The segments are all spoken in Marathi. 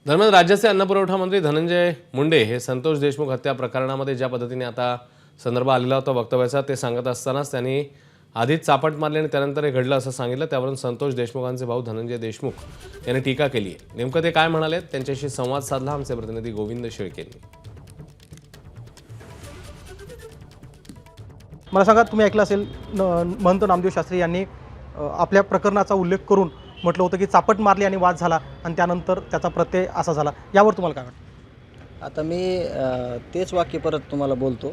दरम्यान राज्याचे अन्नपुरवठा मंत्री धनंजय मुंडे हे संतोष देशमुख हत्या प्रकरणामध्ये ज्या पद्धतीने आता संदर्भ आलेला होता वक्तव्याचा ते सांगत असतानाच त्यांनी आधीच चापट मारली आणि त्यानंतर हे घडलं असं सांगितलं। त्यावरून संतोष देशमुखांचे भाऊ धनंजय देशमुख यांनी टीका केली आहे। नेमकं ते काय म्हणाले त्यांच्याशी संवाद साधला आमचे प्रतिनिधी गोविंद शेळके यांनी। मला सांगा, तुम्ही ऐकलं असेल महंत नामदेव शास्त्री यांनी आपल्या प्रकरणाचा उल्लेख करून म्हटलं होतं की चापट मारली आणि वाद झाला आणि त्यानंतर त्याचा प्रत्यय असा झाला। यावर तुम्हाला काय वाटतं? आता मी तेच वाक्य परत तुम्हाला बोलतो।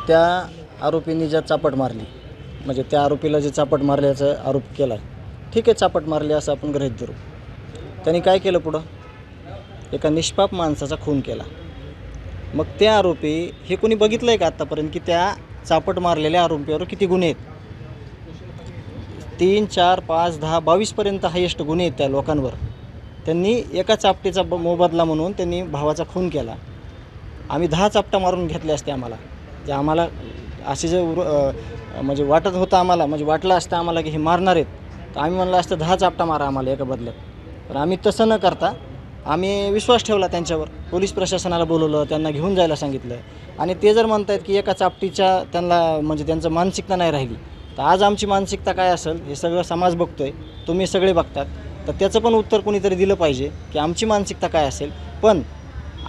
त्या आरोपींनी ज्या चापट मारली, म्हणजे त्या आरोपीला जे चापट मारल्याचा आरोप केला, ठीक आहे, चापट मारली असं आपण गृहीत धरू। त्यांनी काय केलं पुढं? एका निष्पाप माणसाचा खून केला। मग ते आरोपी हे कोणी बघितलं आहे का आत्तापर्यंत की त्या चापट मारलेल्या आरोपीवर किती गुन्हे आहेत? 3, 4, 5, 10, 22पर्यंत हायेस्ट गुन्हे आहेत त्या लोकांवर। त्यांनी एका चापटीचा मोबदला म्हणून त्यांनी भावाचा खून केला। आम्ही 10 चापटा मारून घेतले असते आम्हाला, जे आम्हाला असे जे म्हणजे वाटत होतं आम्हाला, म्हणजे वाटलं असतं आम्हाला की हे मारणार आहेत, तर आम्ही म्हणलं असतं 10 चापटा मारा आम्हाला एका बदल्यात। पण आम्ही तसं न करता आम्ही विश्वास ठेवला त्यांच्यावर। पोलीस प्रशासनाला बोलवलं, त्यांना घेऊन जायला सांगितलं आणि ते जर म्हणतायत की एका चापटीच्या त्यांना म्हणजे त्यांचं मानसिकता नाही राहिली, तर आज आमची मानसिकता काय असेल हे सगळं समाज बघतोय, तुम्ही सगळे बघतात। तर त्याचं पण उत्तर कोणीतरी दिलं पाहिजे की आमची मानसिकता काय असेल। पण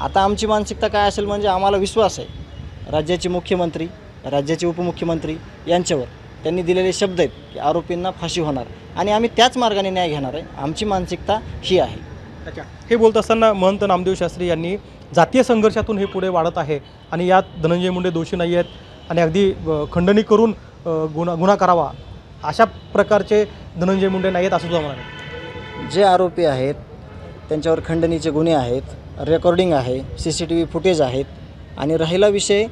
आता आमची मानसिकता काय असेल म्हणजे आम्हाला विश्वास आहे राज्याचे मुख्यमंत्री, राज्याचे उपमुख्यमंत्री यांच्यावर। त्यांनी दिलेले शब्द आहेत की आरोपींना फाशी होणार आणि आम्ही त्याच मार्गाने न्याय घेणार आहे। आमची मानसिकता ही आहे। अच्छा, हे बोलत असताना महंत नामदेव शास्त्री यांनी जातीय संघर्षातून हे पुढे वाढत आहे आणि यात धनंजय मुंडे दोषी नाही आहेत आणि अगदी खंडणी करून गुन्हा करावा अशा प्रकारचे धनंजय मुंडे नाही आहेत असं सुद्धा म्हणाले। जे आरोपी आहेत त्यांच्यावर खंडणीचे गुन्हे आहेत, रेकॉर्डिंग आहे, CCTV फुटेज आहेत आणि राहिला विषय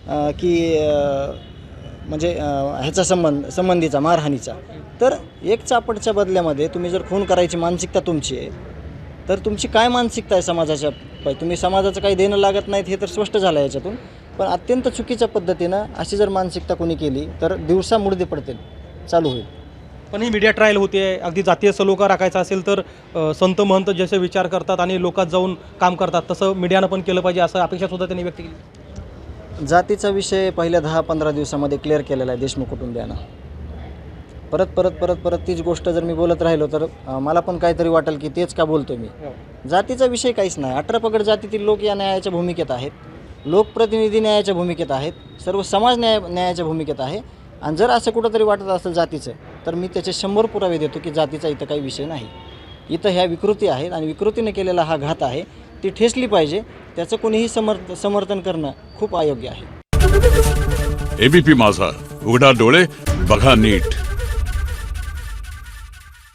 की म्हणजे ह्याचा संबंधीचा मारहाणीचा, तर एक चापटच्या बदल्यामध्ये तुम्ही जर खून करायची मानसिकता तुमची आहे, तर तुमची काय मानसिकता आहे समाजाच्या? तुम्ही समाजाचं काही देणं लागत नाहीत हे तर स्पष्ट झालं याच्यातून। पण अत्यंत चुकीच्या पद्धतीनं अशी जर मानसिकता कोणी केली तर दिवसा मुर्दे पडतील, चालू होईल। पण ही मीडिया ट्रायल होते, अगदी जातीय सलोखा राखायचा असेल तर संत महंत जसे विचार करतात आणि लोकात जाऊन काम करतात तसं मीडियानं पण केलं पाहिजे असं अपेक्षा सुद्धा त्यांनी व्यक्त केली। जातीचा विषय पहिल्या 10-15 दिवसामध्ये क्लिअर केलेला आहे देशमुख कुटुंबियांना। परत परत परत परत तीच गोष्ट जर मी बोलत राहिलो तर मला पण काहीतरी वाटेल की तेच का बोलतो मी। जातीचा विषय काहीच नाही। 18 पगड जातीतील लोक या न्यायाच्या भूमिकेत आहेत, लोकप्रतिनिधी न्यायाच्या भूमिकेत आहेत, सर्व समाज न्यायाच्या भूमिकेत आहे। आणि जर असं कुठंतरी वाटत असेल जातीचं, तर मी त्याचे 100 पुरावे देतो की जातीचा इथं काही विषय नाही। इथं ह्या विकृती आहेत आणि विकृतीने केलेला हा घात आहे, ती ठेचली पाहिजे। त्याचं कोणीही समर्थन करणं खूप अयोग्य आहे। ABP माझा, उघडा डोळे बघा नीट।